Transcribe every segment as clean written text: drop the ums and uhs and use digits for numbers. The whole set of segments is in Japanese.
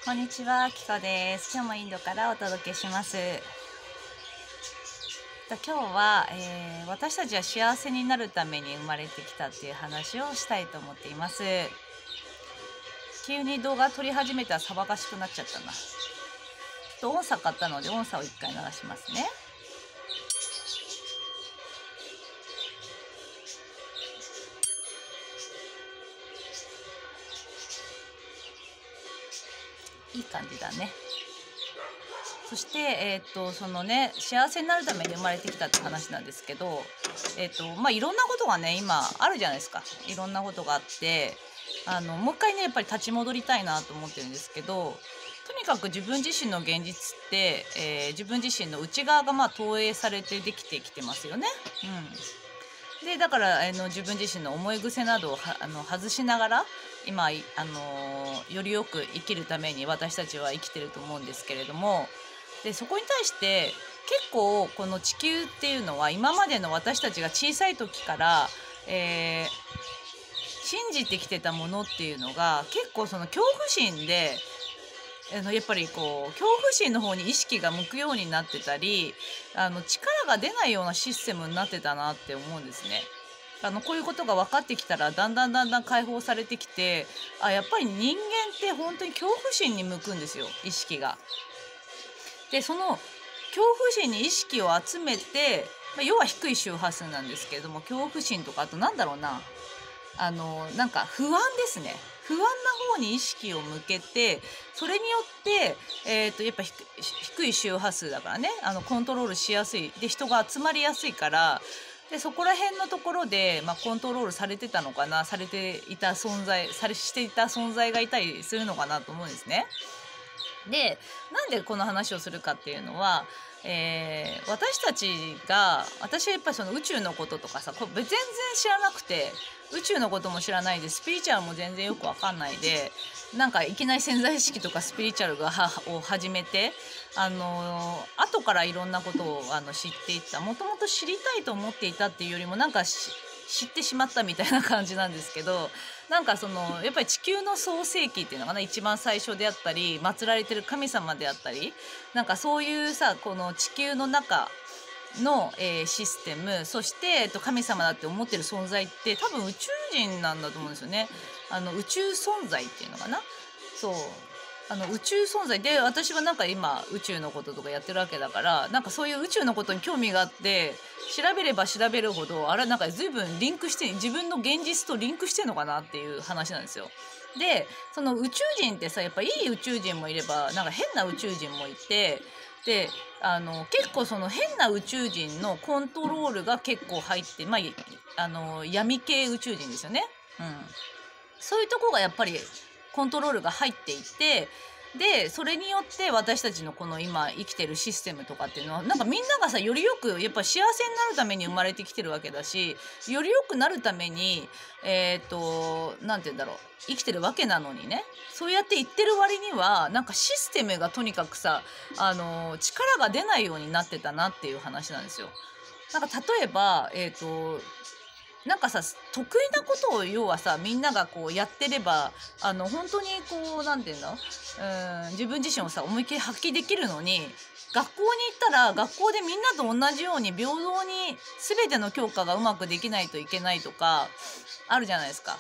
こんにちは、キコです。今日もインドからお届けします。今日は、私たちは幸せになるために生まれてきたっていう話をしたいと思っています。急に動画撮り始めたら騒がしくなっちゃったな。音差買ったので音差を一回流しますね。いい感じだね。そして、そのね、幸せになるために生まれてきたって話なんですけど、いろんなことがね、今あるじゃないですか。いろんなことがあって、もう一回ね、やっぱり立ち戻りたいなと思ってるんですけど、とにかく自分自身の現実って、自分自身の内側が投影されてできてきてますよね。で、だから、自分自身の思い癖などを外しながら、今、よりよく生きるために私たちは生きてると思うんですけれども、で、そこに対して結構この地球っていうのは今までの私たちが小さい時から、信じてきてたものっていうのが結構その恐怖心でやっぱりこう恐怖心の方に意識が向くようになってたり力が出ないようなシステムになってたなって思うんですね。こういうことが分かってきたらだんだん解放されてきてやっぱり人間って本当に恐怖心に向くんですよ、意識が。でその恐怖心に意識を集めて、要は低い周波数なんですけれども、恐怖心とかあとなんだろうな、なんか不安ですね。不安な方に意識を向けて、それによって、やっぱ低い周波数だからね、コントロールしやすい。で、人が集まりやすいから、で、そこら辺のところで、コントロールされてたのかな、していた存在がいたりするのかなと思うんですね。で、なんでこの話をするかっていうのは、私はやっぱりその宇宙のこととかさ、全然知らなくて、宇宙のことも知らないで、スピリチュアルも全然よくわかんないで、なんかいきなり潜在意識とかスピリチュアルを始めて、後からいろんなことを知っていった。もともと知りたいと思っていたっていうよりも、なんか知ってしまったみたいな感じなんですけど、なんかやっぱり地球の創世記っていうのかな、一番最初であったり、祀られてる神様であったり、なんかそういうさ、この地球の中の、システム、そして、神様だって思ってる存在って多分宇宙人なんだと思うんですよね。宇宙存在っていうのかな。そう。宇宙存在で、私はなんか今宇宙のこととかやってるわけだから、なんかそういう宇宙のことに興味があって、調べれば調べるほど、あれなんか随分リンクして、自分の現実とリンクしてんのかなっていう話なんですよ。で、その宇宙人ってさ、やっぱいい宇宙人もいれば、なんか変な宇宙人もいて、で、結構その変な宇宙人のコントロールが結構入って、闇系宇宙人ですよね。そういうとこがやっぱりコントロールが入っていて、で、それによって私たちのこの今生きてるシステムとかっていうのは、なんかみんながさ、よりよく、やっぱ幸せになるために生まれてきてるわけだし、より良くなるために、なんて言うんだろう、生きてるわけなのにね、そうやって言ってる割には、なんかシステムがとにかくさ、力が出ないようになってたなっていう話なんですよ。なんか例えば、なんかさ、得意なことを要はさ、みんながこうやってれば、本当にこう、なんていうの自分自身をさ、思いっきり発揮できるのに、学校に行ったら、学校でみんなと同じように平等に全ての教科がうまくできないといけないとか、あるじゃないですか。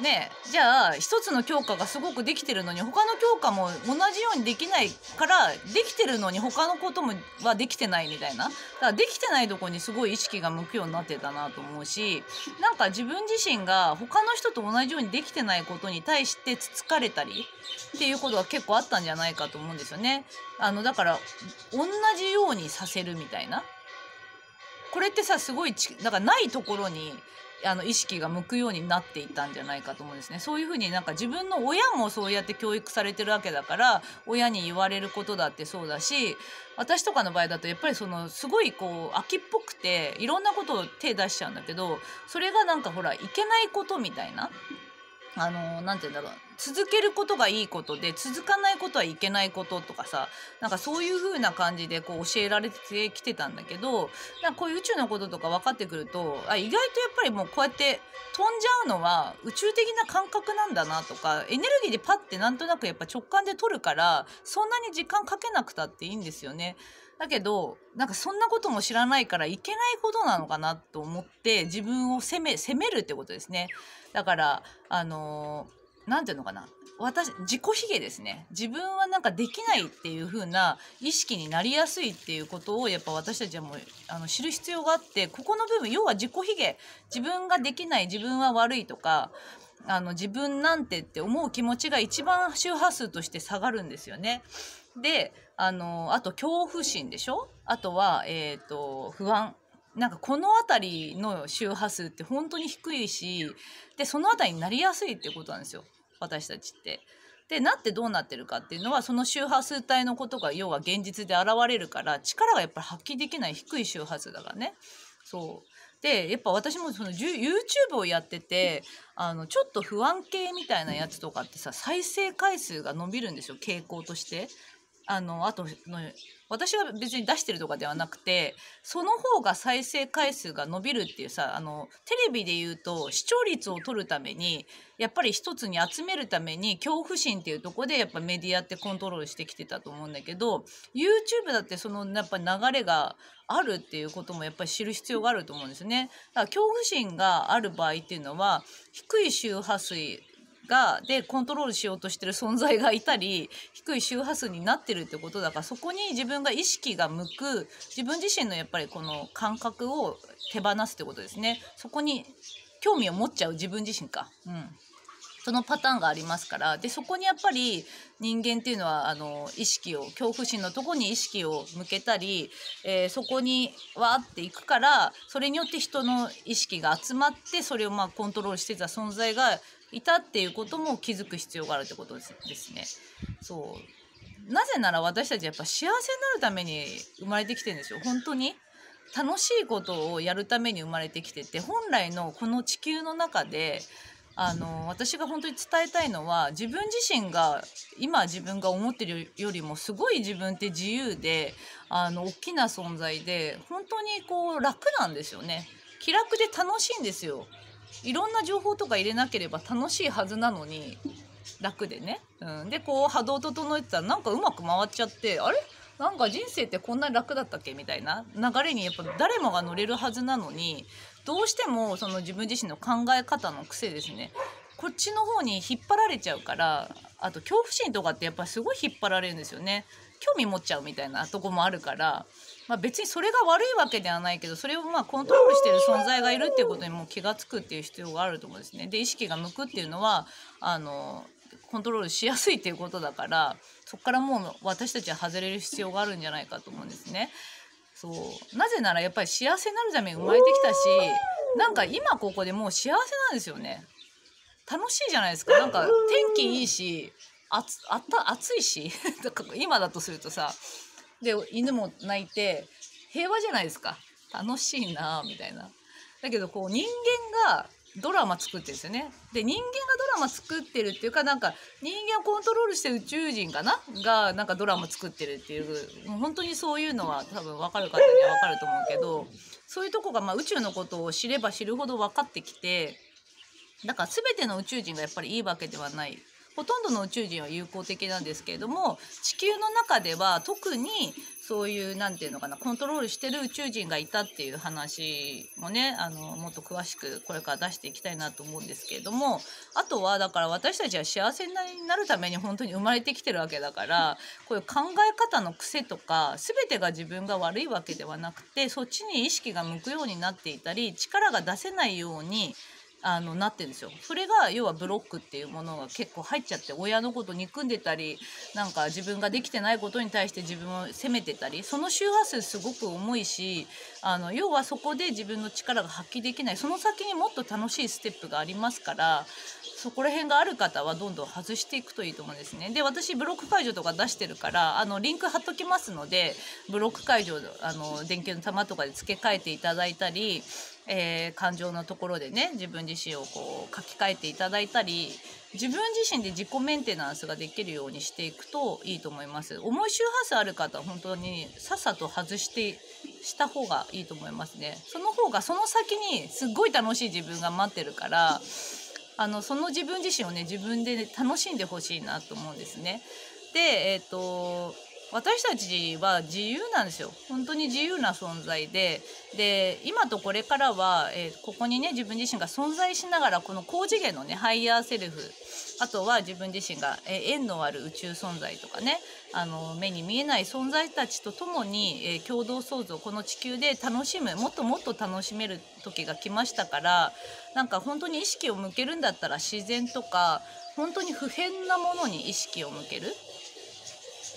ねえ、じゃあ一つの教科がすごくできてるのに他の教科も同じようにできないから、できてるのに他のこともはできてないみたいな。だからできてないとこにすごい意識が向くようになってたなと思うし、なんか自分自身が他の人と同じようにできてないことに対してつつかれたりっていうことが結構あったんじゃないかと思うんですよね。だから同じようにさせるみたいな。これってさ、すごいだからないところに、意識が向くようになっていたんじゃないかと思うんですね。そういうふうになんか自分の親もそうやって教育されてるわけだから、親に言われることだってそうだし、私とかの場合だとやっぱりすごいこう、秋っぽくて、いろんなことを手出しちゃうんだけど、それがなんかほら、いけないことみたいな。なんて言うんだろう。続けることがいいことで続かないことはいけないこととかさ、なんかそういう風な感じでこう教えられてきてたんだけど、なんかこういう宇宙のこととか分かってくると、意外とやっぱりもうこうやって飛んじゃうのは宇宙的な感覚なんだなとか、エネルギーでパッてなんとなくやっぱ直感で取るから、そんなに時間かけなくたっていいんですよね。だけどなんかそんなことも知らないからいけないことなのかなと思って自分を責めるってことですね。だからなんていうのかな、自己卑下ですね。自分はなんかできないっていう風な意識になりやすいっていうことをやっぱ私たちはもう知る必要があって、ここの部分、要は自己卑下、自分ができない、自分は悪いとか自分なんてって思う気持ちが一番周波数として下がるんですよね。であと恐怖心でしょ、あとは不安、なんかこの辺りの周波数って本当に低いし、でその辺りになりやすいってことなんですよ、私たちって。でなってどうなってるかっていうのは、その周波数帯のことが要は現実で現れるから、力がやっぱり発揮できない低い周波数だからね。そうでやっぱ私もその YouTube をやっててちょっと不安系みたいなやつとかってさ、再生回数が伸びるんですよ、傾向として。あと私が別に出してるとかではなくて、その方が再生回数が伸びるっていうさ、テレビで言うと視聴率を取るためにやっぱり一つに集めるために恐怖心っていうところでやっぱメディアってコントロールしてきてたと思うんだけど、 YouTube だってそのやっぱ流れがあるっていうこともやっぱり知る必要があると思うんですね。だから恐怖心がある場合っていうのは低い周波数でコントロールしようとしてる存在がいたり、低い周波数になってるってことだから、そこに自分が意識が向く、自分自身のやっぱりこの感覚を手放すってことですね。そこに興味を持っちゃう自分自身か、そのパターンがありますから。でそこにやっぱり人間っていうのは意識を、恐怖心のとこに意識を向けたり、そこにわーっていくから、それによって人の意識が集まって、それをコントロールしてた存在がいたっていうことも気づく必要があるってことですね。そうなぜなら私たちやっぱ幸せになるために生まれてきてるんですよ。本当に楽しいことをやるために生まれてきてて、本来のこの地球の中で私が本当に伝えたいのは、自分自身が今自分が思ってるよりもすごい自分って自由で大きな存在で、本当にこう楽なんですよね。気楽で楽しいんですよ。いろんな情報とか入れなければ楽しいはずなのに、楽でね、でこう波動整えてたらなんかうまく回っちゃって、あれなんか人生ってこんなに楽だったっけみたいな流れにやっぱ誰もが乗れるはずなのに、どうしてもその自分自身の考え方の癖ですね、こっちの方に引っ張られちゃうから。あと恐怖心とかってやっぱりすごい引っ張られるんですよね。興味持っちゃうみたいなとこもあるから、別にそれが悪いわけではないけど、それをコントロールしている存在がいるっていうことにも気が付くっていう必要があると思うんですね。で意識が向くっていうのはコントロールしやすいっていうことだから、そこからもう私たちは外れる必要があるんじゃないかと思うんですね。なぜならやっぱり幸せになるために生まれてきたし、なんか今ここでもう幸せなんですよね。楽しいじゃないですか。なんか天気いいし暑いしだから今だとするとさ、で犬も鳴いて平和じゃないですか。楽しいなみたいな。だけどこう人間がドラマ作ってるんですよね。で人間がドラマ作ってるっていうか、なんか人間をコントロールして宇宙人かながなんかドラマ作ってるっていう、もう本当にそういうのは多分分かる方には分かると思うけど、そういうとこが宇宙のことを知れば知るほど分かってきて、だから全ての宇宙人がやっぱりいいわけではない。ほとんどの宇宙人は友好的なんですけれども、地球の中では特にそういうなんていうのかな、コントロールしてる宇宙人がいたっていう話もね、もっと詳しくこれから出していきたいなと思うんですけれども、あとはだから私たちは幸せになるために本当に生まれてきてるわけだから、こういう考え方の癖とか全てが自分が悪いわけではなくて、そっちに意識が向くようになっていたり、力が出せないようになってるんですよ。それが要はブロックっていうものが結構入っちゃって、親のこと憎んでたり、なんか自分ができてないことに対して自分を責めてたり、その周波数すごく重いし、要はそこで自分の力が発揮できない、その先にもっと楽しいステップがありますから、そこら辺がある方はどんどん外していくといいと思うんですね。で私ブロック解除とか出してるからリンク貼っときますので、ブロック解除電球の玉とかで付け替えていただいたり、感情のところでね自分自身をこう書き換えていただいたり、自分自身で自己メンテナンスができるようにしていくといいと思います。重い周波数ある方は本当にさっさと外した方がいいと思いますね。その方がその先にすっごい楽しい自分が待ってるから、その自分自身をね自分で楽しんでほしいなと思うんですね。で私たちは自由なんですよ。本当に自由な存在で、今とこれからは、ここにね自分自身が存在しながら、この高次元のねハイヤーセルフ、あとは自分自身が、縁のある宇宙存在とかね、目に見えない存在たちと共に、共同創造、この地球で楽しむ、もっともっと楽しめる時が来ましたから、なんか本当に意識を向けるんだったら自然とか本当に不変なものに意識を向ける。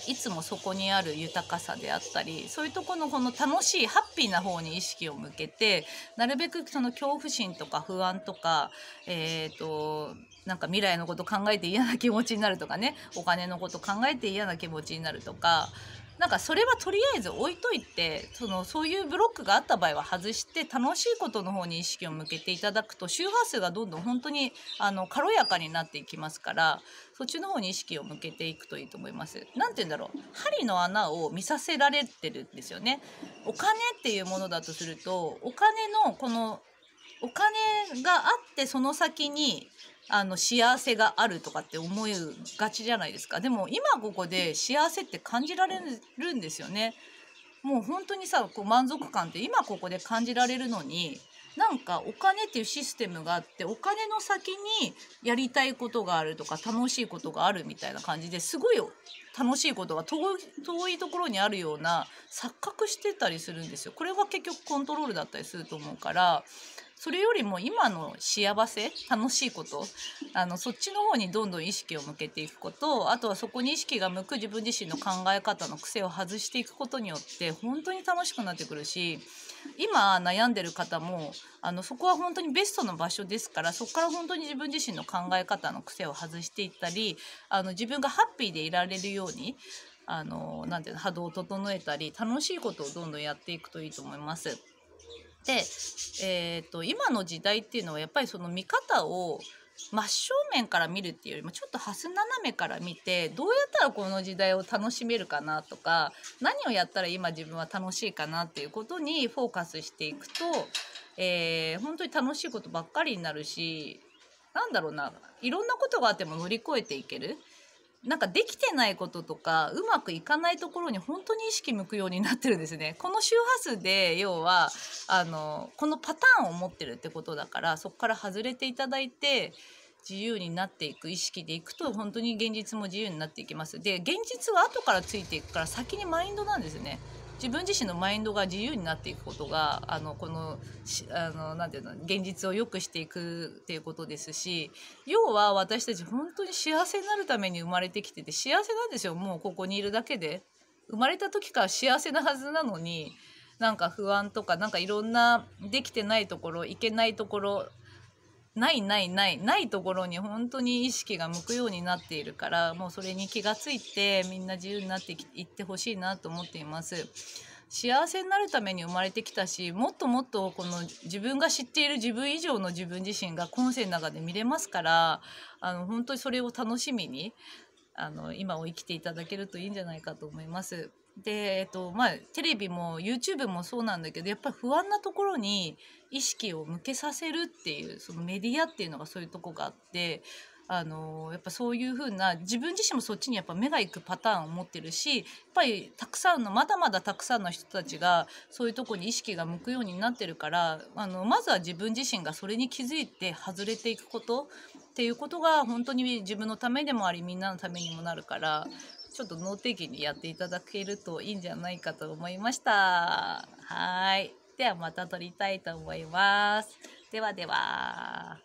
いつもそこにある豊かさであったり、そういうところのこの楽しいハッピーな方に意識を向けて、なるべくその恐怖心とか不安とか、なんか未来のこと考えて嫌な気持ちになるとかね、お金のこと考えて嫌な気持ちになるとか、なんかそれはとりあえず置いといて、そういうブロックがあった場合は外して楽しいことの方に意識を向けていただくと、周波数がどんどん本当に軽やかになっていきますから、そっちの方に意識を向けていくといいと思います。なんて言うんだろう、針の穴を見させられてるんですよね。お金っていうものだとすると、お金があってその先に幸せがあるとかって思いがちじゃないですか。でも今ここで幸せって感じられるんですよね。もう本当にさ、こう満足感って今ここで感じられるのに、なんかお金っていうシステムがあって、お金の先にやりたいことがあるとか楽しいことがあるみたいな感じで、すごい楽しいことが遠いところにあるような錯覚してたりするんですよ。これが結局コントロールだったりすると思うから、それよりも今の幸せ、楽しいこと、そっちの方にどんどん意識を向けていくこと、あとはそこに意識が向く自分自身の考え方の癖を外していくことによって本当に楽しくなってくるし、今悩んでる方もそこは本当にベストの場所ですから、そこから本当に自分自身の考え方の癖を外していったり、自分がハッピーでいられるようになんていうの、波動を整えたり、楽しいことをどんどんやっていくといいと思います。で、今の時代っていうのはやっぱりその見方を真正面から見るっていうよりも、ちょっとハス斜めから見て、どうやったらこの時代を楽しめるかなとか、何をやったら今自分は楽しいかなっていうことにフォーカスしていくと、本当に楽しいことばっかりになるし、なんだろうな、いろんなことがあっても乗り越えていける。なんかできてないこととかうまくいかないところに本当に意識向くようになってるんですね。この周波数で要はこのパターンを持ってるってことだから、そこから外れていただいて自由になっていく意識でいくと、本当に現実も自由になっていきます。で、現実は後からついていくから、先にマインドなんですね。自分自身のマインドが自由になっていくことがこのなんていうの、現実を良くしていくっていうことですし、要は私たち本当に幸せになるために生まれてきてて、幸せなんですよ。もうここにいるだけで生まれた時から幸せなはずなのに、なんか不安とか、なんかいろんなできてないところ、いけないところ、ないところに本当に意識が向くようになっているから、もうそれに気がついてみんな自由になっていってほしいなと思っています。幸せになるために生まれてきたし、もっともっとこの自分が知っている自分以上の自分自身が今世の中で見れますから、本当にそれを楽しみに今を生きていただけるといいんじゃないかと思います。で、テレビも YouTube もそうなんだけど、やっぱり不安なところに意識を向けさせるっていう、そのメディアっていうのがそういうとこがあって、やっぱそういう風な、自分自身もそっちにやっぱ目が行くパターンを持ってるし、やっぱりまだまだたくさんの人たちがそういうとこに意識が向くようになってるから、まずは自分自身がそれに気づいて外れていくことっていうことが本当に自分のためでもあり、みんなのためにもなるから、ちょっと脳的にやっていただけるといいんじゃないかと思いました。はい。ではまた撮りたいと思います。ではでは。